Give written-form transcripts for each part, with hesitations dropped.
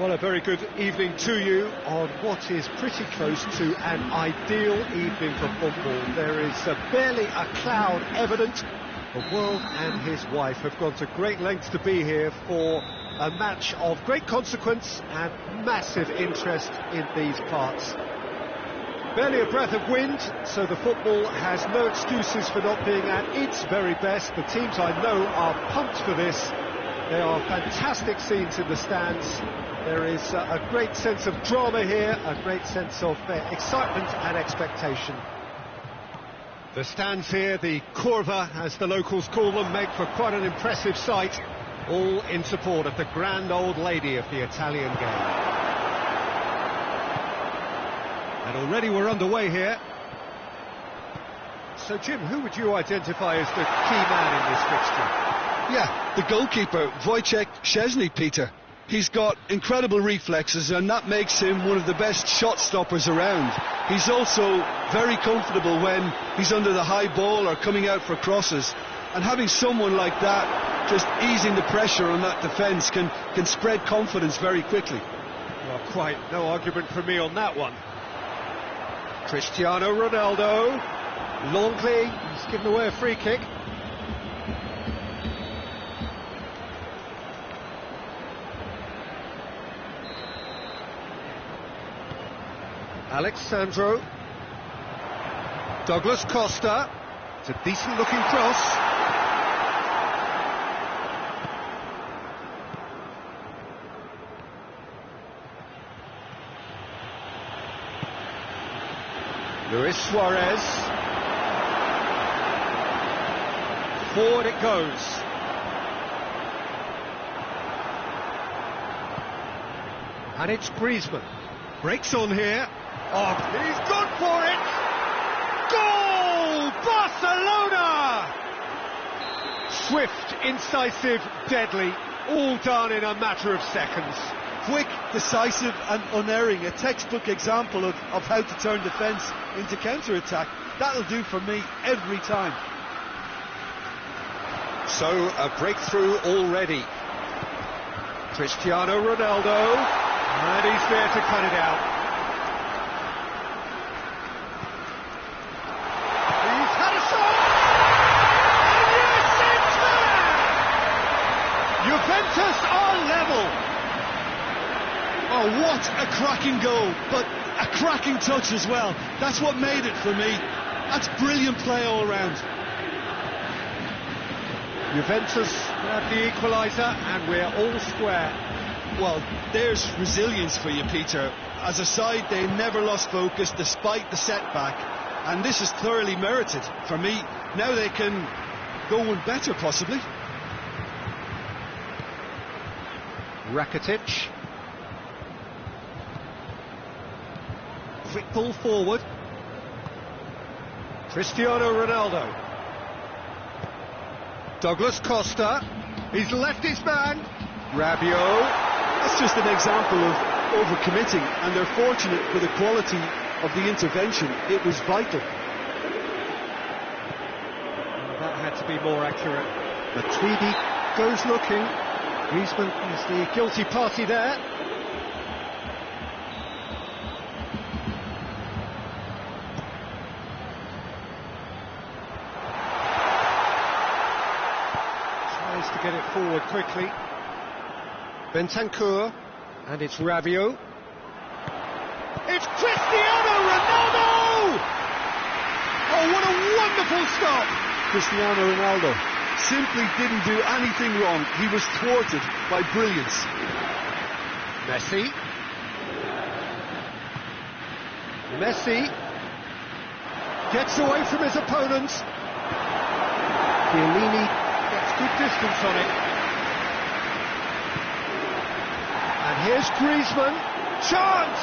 Well, a very good evening to you on what is pretty close to an ideal evening for football. There is barely a cloud evident. The world and his wife have gone to great lengths to be here for a match of great consequence and massive interest in these parts. Barely a breath of wind, so the football has no excuses for not being at its very best. The teams I know are pumped for this. There are fantastic scenes in the stands. There is a great sense of drama here, a great sense of excitement and expectation. The stands here, the curva as the locals call them, make for quite an impressive sight, all in support of the grand old lady of the Italian game. And already we're underway here. So Jim, who would you identify as the key man in this fixture? Yeah, the goalkeeper, Wojciech Szczesny, Peter. He's got incredible reflexes, and that makes him one of the best shot stoppers around. He's also very comfortable when he's under the high ball or coming out for crosses. And having someone like that just easing the pressure on that defence can spread confidence very quickly. Well, quite no argument from me on that one. Cristiano Ronaldo. Longley, he's given away a free kick. Alexandro. Douglas Costa. It's a decent looking cross. Luis Suarez. Forward it goes. And it's Griezmann. Breaks on here. Oh, he's gone for it! Goal! Barcelona! Swift, incisive, deadly, all done in a matter of seconds. Quick, decisive and unerring, a textbook example of how to turn defence into counter-attack. That'll do for me every time. So, a breakthrough already. Cristiano Ronaldo, and he's there to cut it out. He's had a shot! And yes, it's there! Juventus are level! Oh, what a cracking goal, but a cracking touch as well. That's what made it for me. That's brilliant play all round. Juventus have the equaliser, and we're all square. Well, there's resilience for you, Peter. As a side, they never lost focus despite the setback, and this is thoroughly merited. For me, now they can go one better, possibly. Rakitic. Quick ball forward. Cristiano Ronaldo. Douglas Costa. He's left his man. Rabiot. That's just an example of overcommitting, and they're fortunate for the quality of the intervention. It was vital. That had to be more accurate. Matuidi goes looking. Griezmann is the guilty party there. Tries to get it forward quickly. Bentancur, and it's Rabiot. It's Cristiano Ronaldo! Oh, what a wonderful stop! Cristiano Ronaldo simply didn't do anything wrong. He was thwarted by brilliance. Messi gets away from his opponent. Chiellini gets good distance on it. And here's Griezmann. Chance!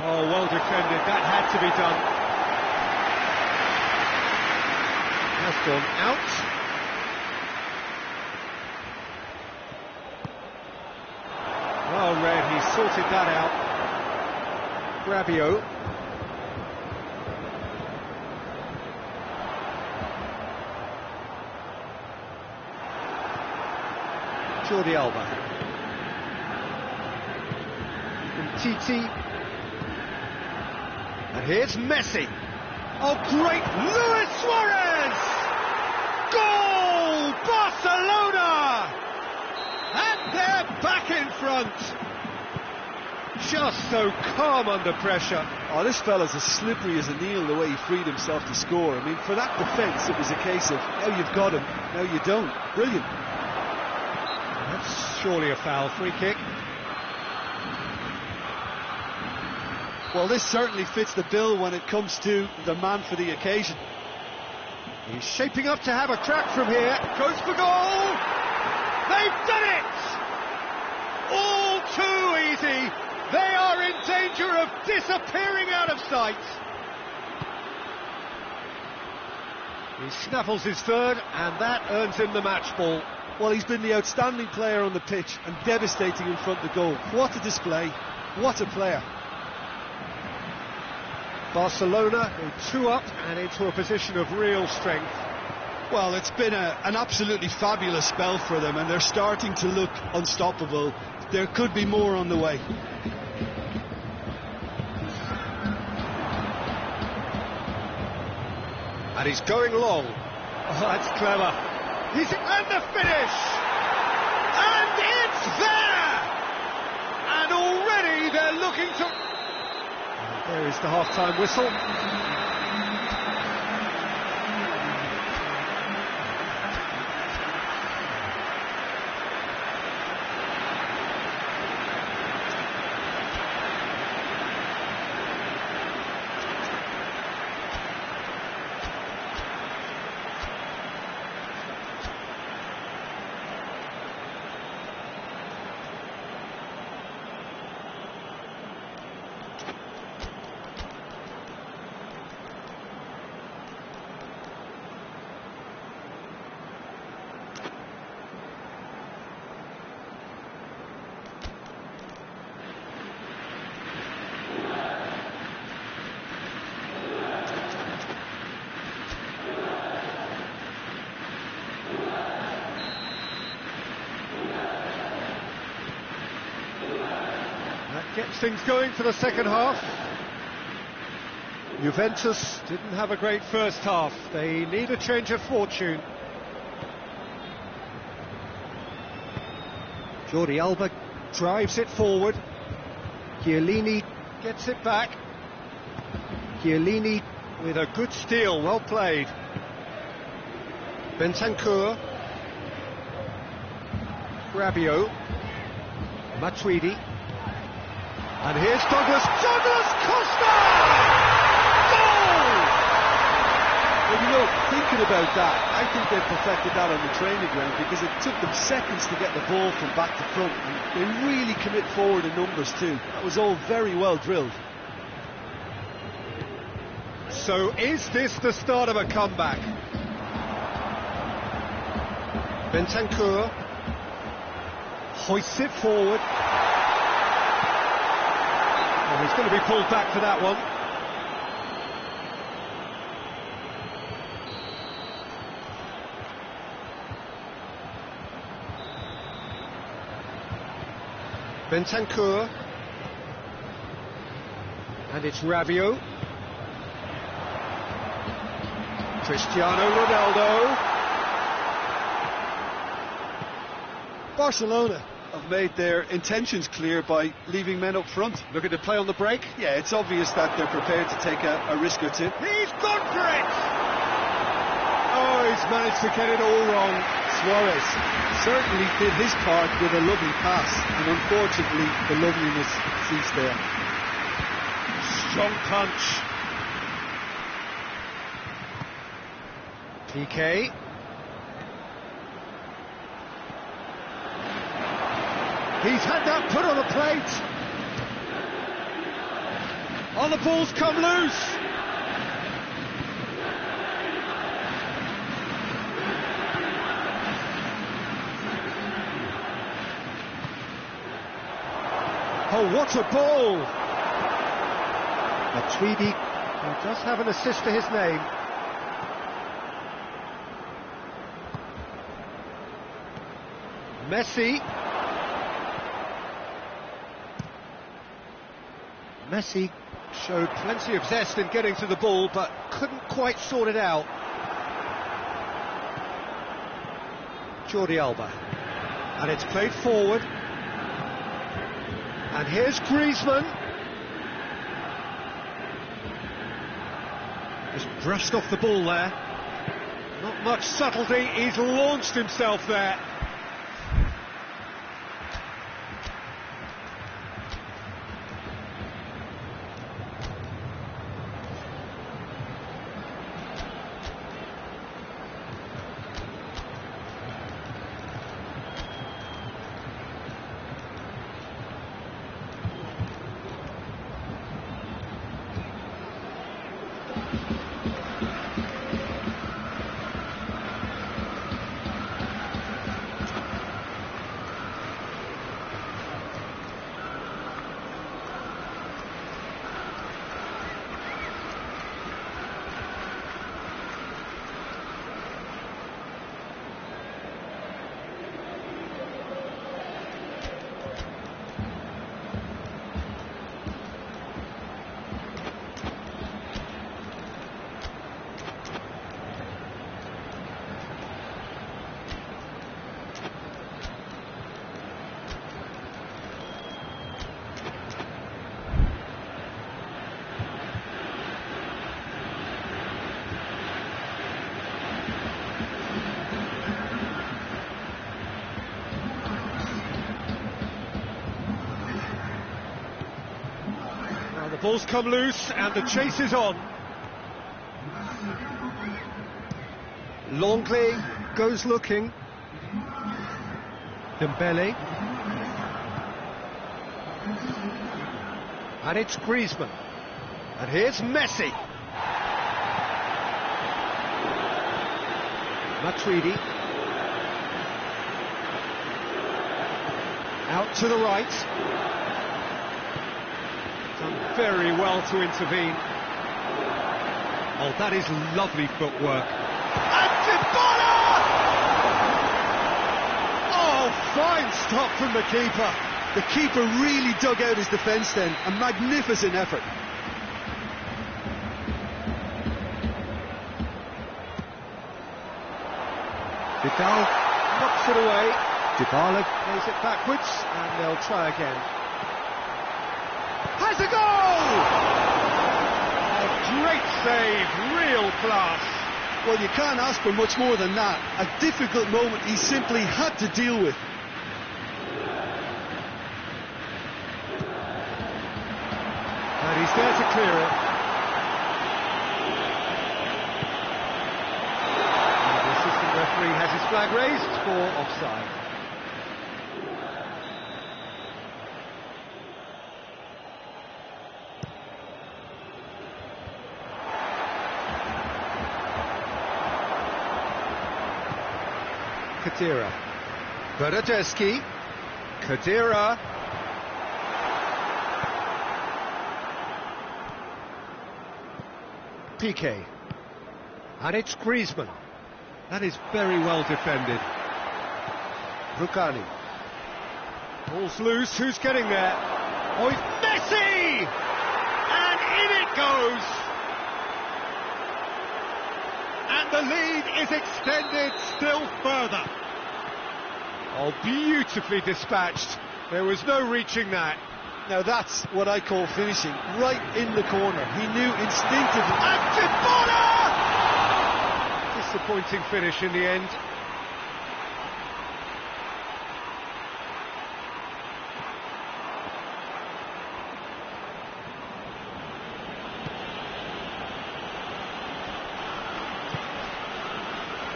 Oh, well defended. That had to be done. Has gone out. Well read, he sorted that out. Rabiot. Jordi Alba. Umtiti. And here's Messi. Oh, great! Luis Suarez! Goal! Barcelona! And they're back in front. Just so calm under pressure. Oh, this fella's as slippery as a needle the way he freed himself to score. I mean, for that defence, it was a case of, now you've got him, now you don't. Brilliant. That's surely a foul. Free kick. Well, this certainly fits the bill when it comes to the man for the occasion. He's shaping up to have a crack from here. Goes for goal. They've done it! All too easy. They are in danger of disappearing out of sight. He snaffles his third, and that earns him the match ball. Well, he's been the outstanding player on the pitch and devastating in front of the goal. What a display. What a player. Barcelona go 2 up and into a position of real strength. Well, it's been an absolutely fabulous spell for them, and they're starting to look unstoppable. There could be more on the way. And he's going long. Oh, that's clever. And the finish! And it's there! And already they're looking to... There is the half-time whistle. Gets things going for the second half. Juventus didn't have a great first half. They need a change of fortune. Jordi Alba drives it forward. Chiellini gets it back. Chiellini with a good steal, well played. Bentancur. Rabiot. Matuidi. And here's Douglas Costa! Goal! Well, you know, thinking about that, I think they perfected that on the training ground because it took them seconds to get the ball from back to front. And they really commit forward in numbers too. That was all very well drilled. So is this the start of a comeback? Bentancur hoists it forward. Oh, he's going to be pulled back for that one. Bentancur. And it's Rabiot. Cristiano Ronaldo. Barcelona have made their intentions clear by leaving men up front. Looking to play on the break. Yeah, it's obvious that they're prepared to take a risk or two. He's gone for it! Oh, he's managed to get it all wrong. Suarez certainly did his part with a lovely pass, and unfortunately the loveliness ceased there. Strong punch. PK. He's had that put on a plate. Oh, the ball's come loose. Oh, what a ball. Matuidi does have an assist to his name. Messi. Messi showed plenty of zest in getting to the ball, but couldn't quite sort it out. Jordi Alba. And it's played forward. And here's Griezmann. Just brushed off the ball there. Not much subtlety, he's launched himself there. The ball's come loose and the chase is on. Longley goes looking. Dembele. And it's Griezmann. And here's Messi. Matuidi. Out to the right. Done very well to intervene. Oh, that is lovely footwork. And Dybala! Oh, fine stop from the keeper. The keeper really dug out his defence then. A magnificent effort. Vidal knocks it away. Dybala plays it backwards, and they'll try again. Has a goal! A great save, real class. Well, you can't ask for much more than that. A difficult moment he simply had to deal with. And he's there to clear it. And the assistant referee has his flag raised for offside. Khedira. Bernardeschi. Khedira. Piqué. And it's Griezmann. That is very well defended. Rugani. Ball's loose, who's getting there? Oh, it's Messi! And in it goes! And the lead is extended still further. Oh, beautifully dispatched. There was no reaching that. Now that's what I call finishing, right in the corner. He knew instinctively. And Dybala! Disappointing finish in the end.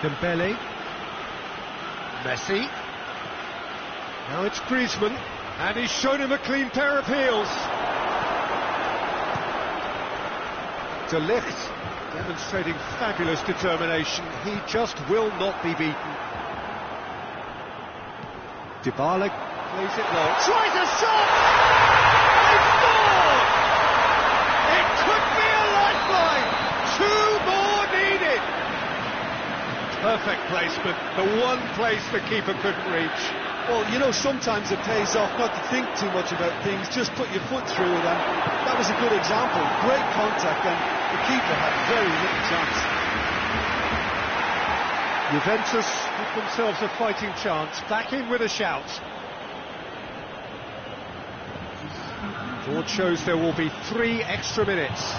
Dembele. Messi. Now it's Griezmann, and he's shown him a clean pair of heels. De Ligt demonstrating fabulous determination. He just will not be beaten. Dybala plays it low. Tries a shot! He scored! It could be a lifeline! 2 more needed! Perfect placement, the one place the keeper couldn't reach. Well, you know, sometimes it pays off not to think too much about things, just put your foot through it, and that was a good example. Great contact, and the keeper had very little chance. Juventus give themselves a fighting chance, back in with a shout. Board shows there will be 3 extra minutes.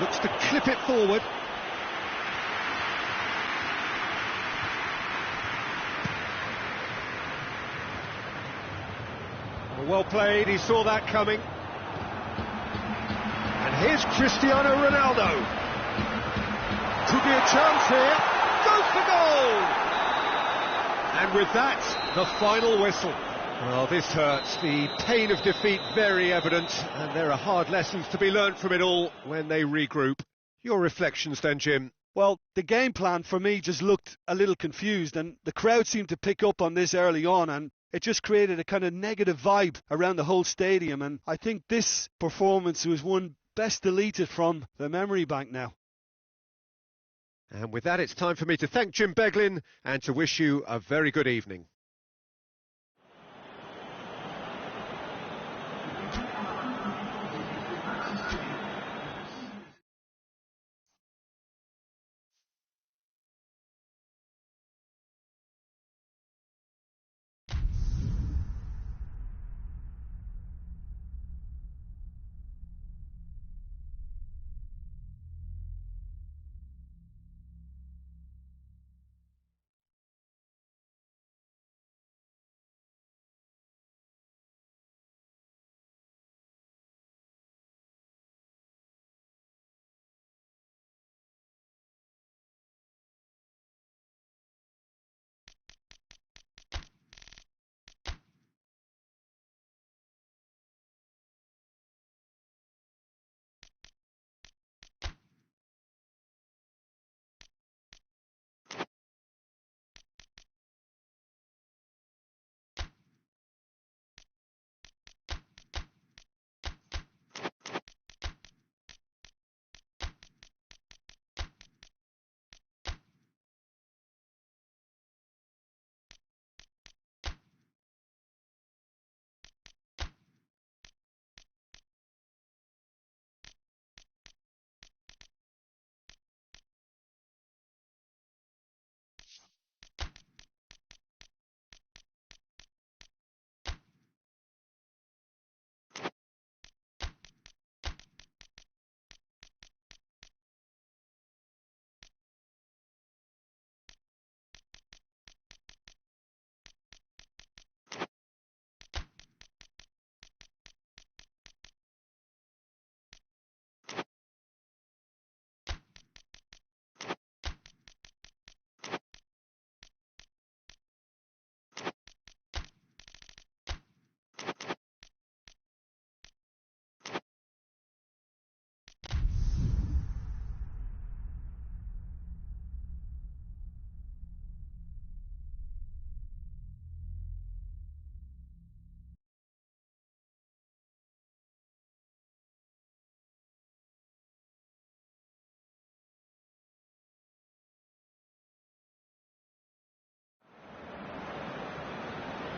Looks to clip it forward. Well played, he saw that coming. And here's Cristiano Ronaldo. Could be a chance here. Goes for goal! And with that, the final whistle. Well, this hurts. The pain of defeat very evident, and there are hard lessons to be learned from it all when they regroup. Your reflections then, Jim? Well, the game plan for me just looked a little confused, and the crowd seemed to pick up on this early on, and it just created a kind of negative vibe around the whole stadium, and I think this performance was one best deleted from the memory bank now. And with that, it's time for me to thank Jim Beglin and to wish you a very good evening.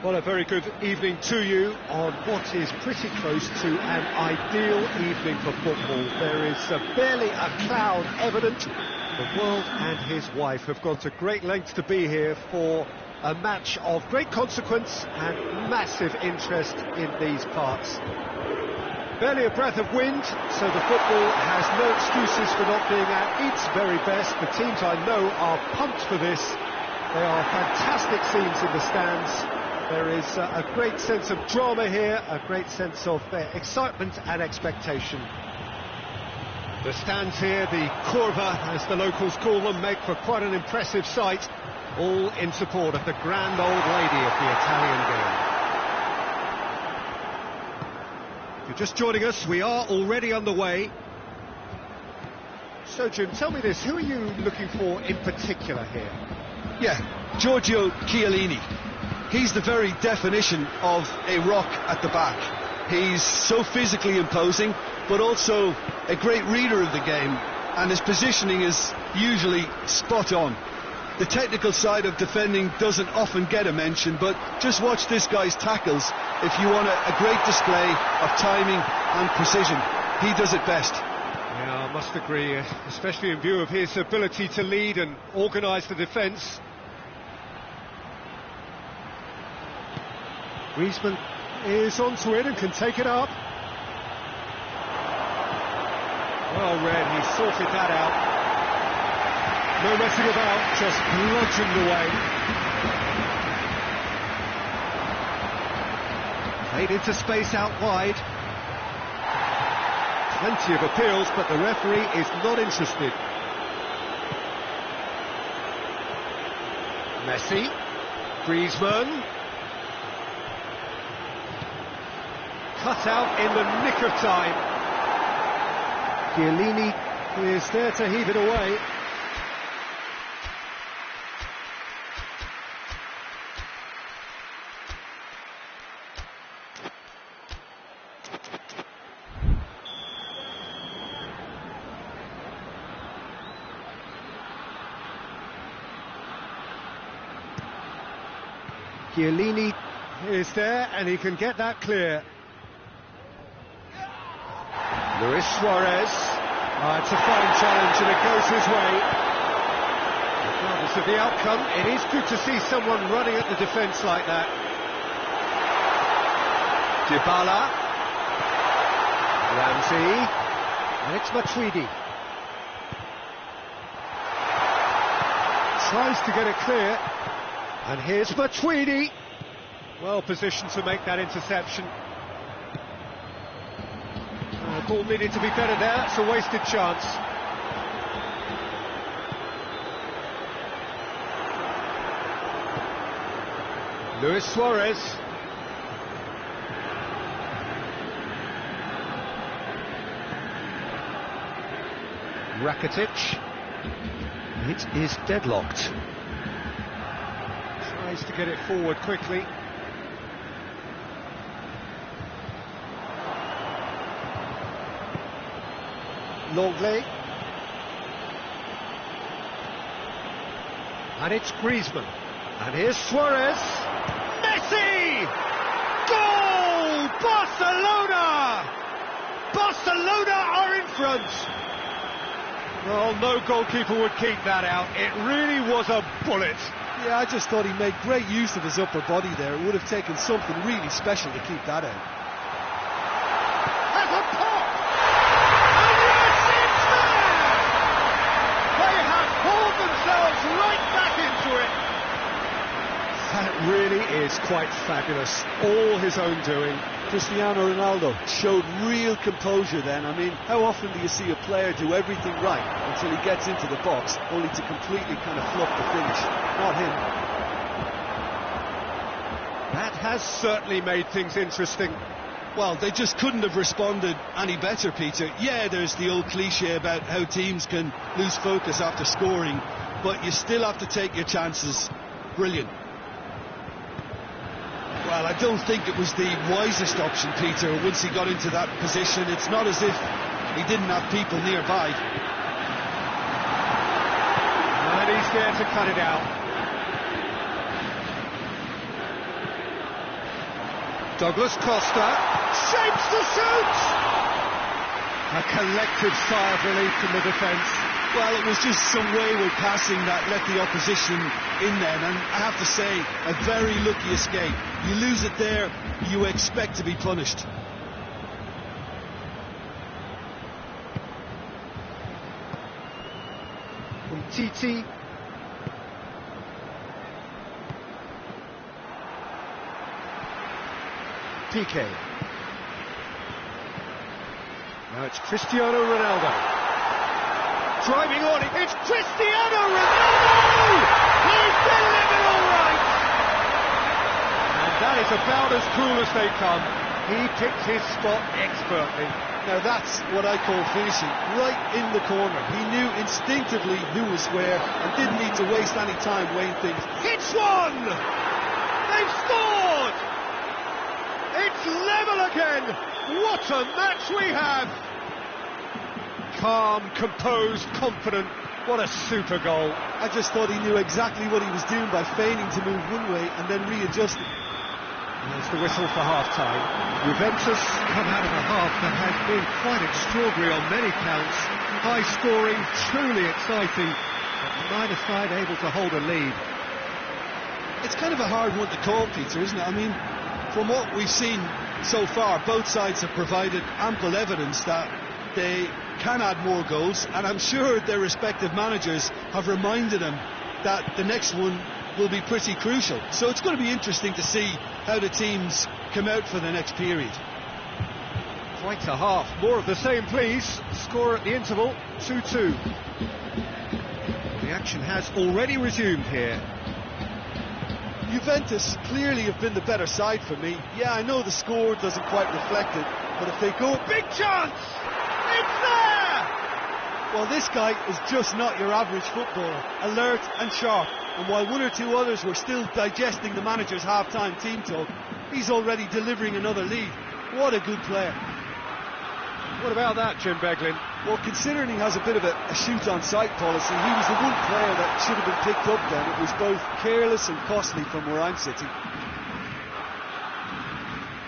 Well, a very good evening to you on what is pretty close to an ideal evening for football. There is barely a cloud evident. The world and his wife have gone to great lengths to be here for a match of great consequence and massive interest in these parts. Barely a breath of wind, so the football has no excuses for not being at its very best. The teams I know are pumped for this. They are fantastic scenes in the stands. There is a great sense of drama here, a great sense of excitement and expectation. The stands here, the curva, as the locals call them, make for quite an impressive sight, all in support of the grand old lady of the Italian game. If you're just joining us, we are already underway. So, Jim, tell me this, who are you looking for in particular here? Yeah, Giorgio Chiellini. He's the very definition of a rock at the back. He's so physically imposing, but also a great reader of the game, and his positioning is usually spot on. The technical side of defending doesn't often get a mention, but just watch this guy's tackles if you want a great display of timing and precision. He does it best. Yeah, I must agree, especially in view of his ability to lead and organise the defence. Griezmann is onto it and can take it up. Well read, he sorted that out. No messing about, just bludgeoned away. Played into space out wide. Plenty of appeals, but the referee is not interested. Messi, Griezmann. Cut out in the nick of time. Chiellini is there to heave it away. Chiellini is there and he can get that clear. Luis Suarez. It's a fine challenge and it goes his way. Regardless of the outcome, it is good to see someone running at the defence like that. Dybala. Ramsey. And it's Matuidi. Tries to get it clear. And here's Matuidi. Well positioned to make that interception. The ball needed to be better there, it's a wasted chance. Luis Suarez. Rakitic. It is deadlocked. Tries to get it forward quickly. Longley. And it's Griezmann. And here's Suarez. Messi! Goal! Barcelona! Barcelona are in front. Well, no goalkeeper would keep that out. It really was a bullet. Yeah, I just thought he made great use of his upper body there. It would have taken something really special to keep that out. Has a pop! And yes, it's there! They have pulled themselves right back into it. That really is quite fabulous. All his own doing. Cristiano Ronaldo showed real composure then. I mean, how often do you see a player do everything right until he gets into the box, only to completely kind of fluff the finish? Not him. That has certainly made things interesting. Well, they just couldn't have responded any better, Peter. Yeah, there's the old cliche about how teams can lose focus after scoring, but you still have to take your chances. Brilliant. Well, I don't think it was the wisest option, Peter, once he got into that position. It's not as if he didn't have people nearby. And he's there to cut it out. Douglas Costa shapes the shoot! A collective sigh of relief from the defence. Well, it was just some wayward passing that let the opposition in then, and I have to say, a very lucky escape. You lose it there, you expect to be punished. Titi. PK. Now it's Cristiano Ronaldo. Driving on it, it's Cristiano Ronaldo! He's delivered all right! And that is about as cool as they come. He picked his spot expertly. Now that's what I call finishing, right in the corner. He knew instinctively who was where and didn't need to waste any time weighing things. Hits one! They've scored! It's level again! What a match we have! Calm, composed, confident, What a super goal. I just thought he knew exactly what he was doing by feigning to move one way and then readjusting. There's the whistle for half-time. Juventus come out of a half that has been quite extraordinary on many counts. High-scoring, truly exciting, but neither side able to hold a lead. It's kind of a hard one to call, Peter, isn't it? I mean, from what we've seen so far, both sides have provided ample evidence that they can add more goals, and I'm sure their respective managers have reminded them that the next one will be pretty crucial. So it's going to be interesting to see how the teams come out for the next period. Quite a half. More of the same, please. Score at the interval, 2-2. The action has already resumed here. Juventus clearly have been the better side for me. Yeah, I know the score doesn't quite reflect it, but if they go... Big chance! It's there! Well, this guy is just not your average footballer. Alert and sharp. And while one or two others were still digesting the manager's half-time team talk, he's already delivering another lead. What a good player. What about that, Jim Beglin? Well, considering he has a bit of a shoot-on-sight policy, he was the one player that should have been picked up then. It was both careless and costly from where I'm sitting.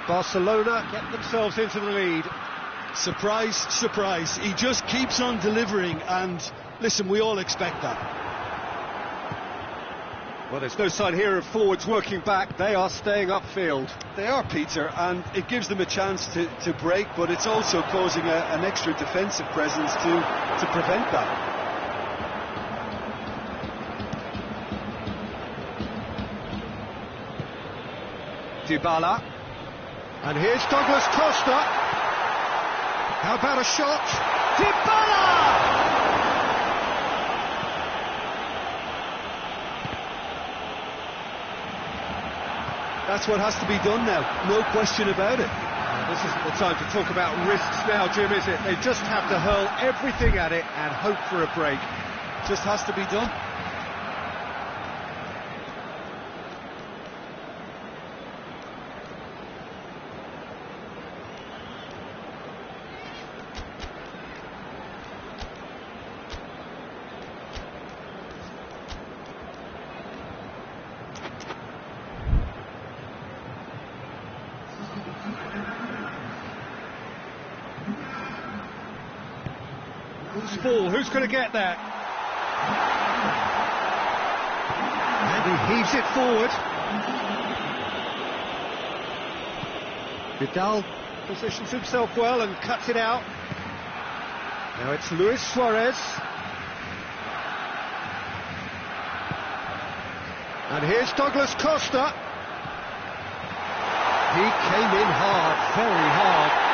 Barcelona get themselves into the lead. Surprise, surprise. He just keeps on delivering, and listen, we all expect that. Well, there's no sign here of forwards working back. They are staying upfield. They are, Peter, and it gives them a chance to break, but it's also causing an extra defensive presence to prevent that. Dybala. And here's Douglas Costa. How about a shot? Dybala! That's what has to be done now, no question about it. This isn't the time to talk about risks now, Jim, is it? They just have to hurl everything at it and hope for a break. Just has to be done. Ball, who's going to get that? And he heaves it forward. Vidal positions himself well and cuts it out. Now it's Luis Suarez. And here's Douglas Costa. He came in hard, very hard.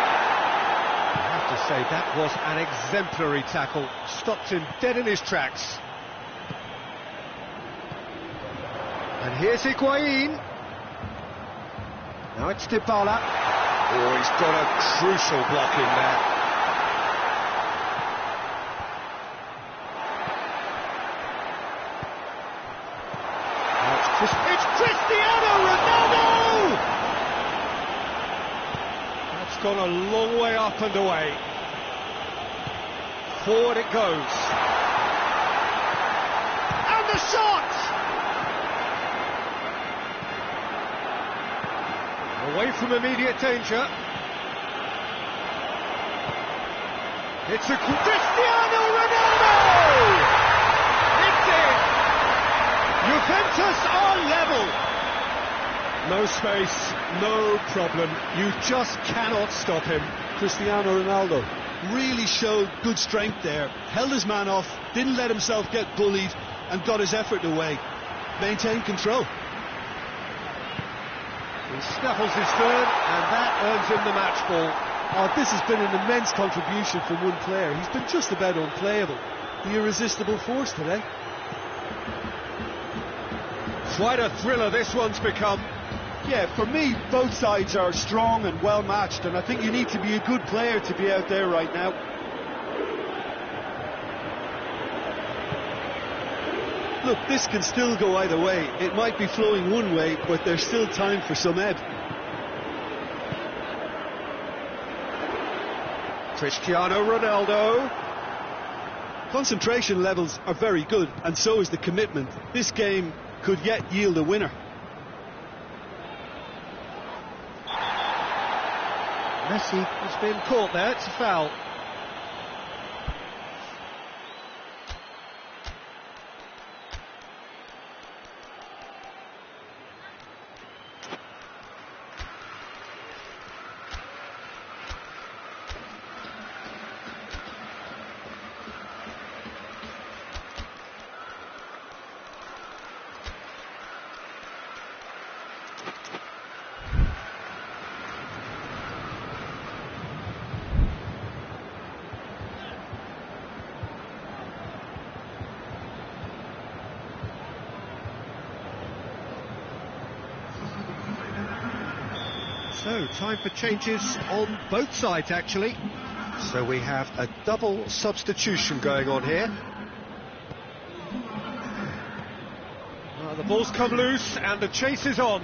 Say that was an exemplary tackle, stopped him dead in his tracks. And here's Higuain. Now it's Dybala. Oh, he's got a crucial block in there. Now it's Cristiano Ronaldo! That's gone a long way up and away. Forward it goes. And the shot! Away from immediate danger. It's a Cristiano Ronaldo! It's in! Juventus are level. No space, no problem. You just cannot stop him. Cristiano Ronaldo really showed good strength there, held his man off, didn't let himself get bullied, and got his effort away. Maintained control. He scuffles his third, and that earns him the match ball. Oh, this has been an immense contribution from one player. He's been just about unplayable. The irresistible force today. Quite a thriller this one's become. Yeah, for me, both sides are strong and well matched, and I think you need to be a good player to be out there right now. Look, this can still go either way. It might be flowing one way, but there's still time for some ebb. Cristiano Ronaldo. Concentration levels are very good, and so is the commitment. This game could yet yield a winner. Messi has been caught there, it's a foul. So, time for changes on both sides, actually. So we have a double substitution going on here. The ball's come loose and the chase is on.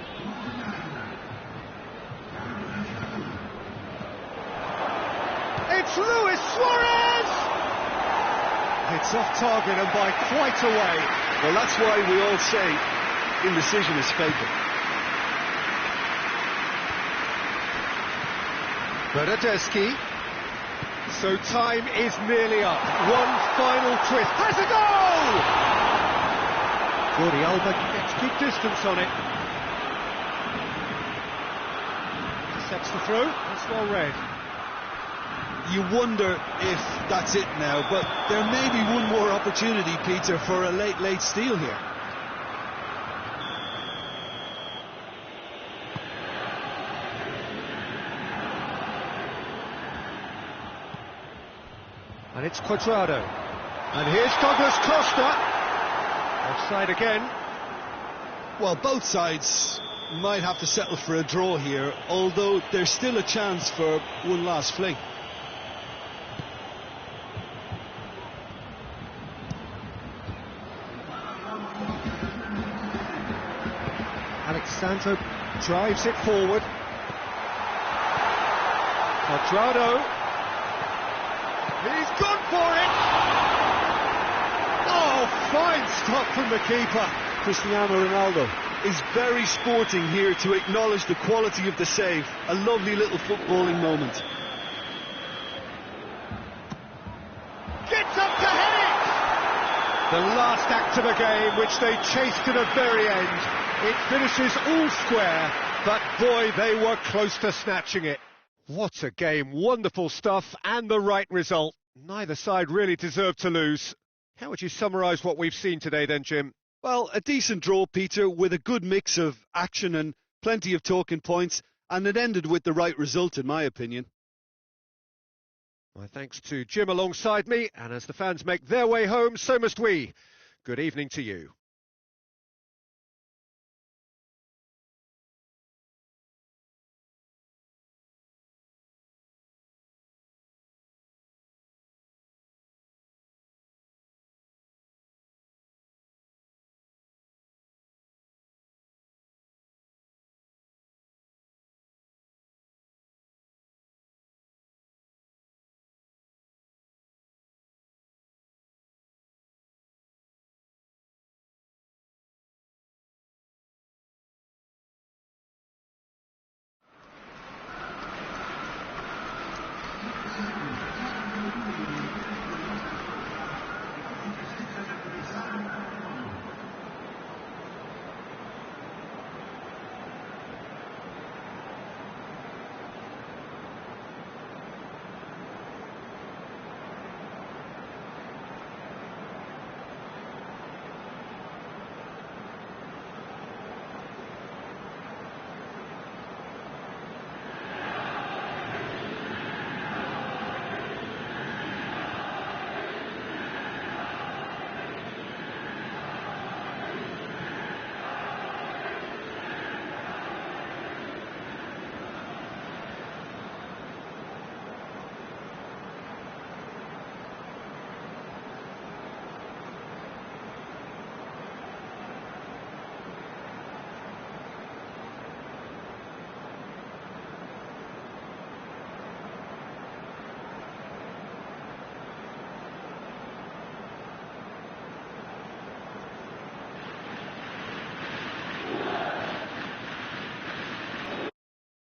It's Luis Suarez! It's off target and by quite a way. Well, that's why we all say indecision is fatal. Bernardeschi. So time is nearly up. One final twist. Has a goal! Jordi Alba gets good distance on it. Sets the throw. That's well read. You wonder if that's it now, but there may be one more opportunity, Peter, for a late steal here. And it's Cuadrado. And here's Douglas Costa. Offside again. Well, both sides might have to settle for a draw here, although there's still a chance for one last fling. Glxanton drives it forward. Cuadrado. He's gone for it! Oh, fine stop from the keeper. Cristiano Ronaldo is very sporting here to acknowledge the quality of the save. A lovely little footballing moment. Gets up to head it! The last act of a game, which they chased to the very end. It finishes all square, but boy, they were close to snatching it. What a game, wonderful stuff, and the right result. Neither side really deserved to lose. How would you summarise what we've seen today then, Jim? Well, a decent draw, Peter, with a good mix of action and plenty of talking points, and it ended with the right result, in my opinion. My thanks to Jim alongside me, and as the fans make their way home, so must we. Good evening to you.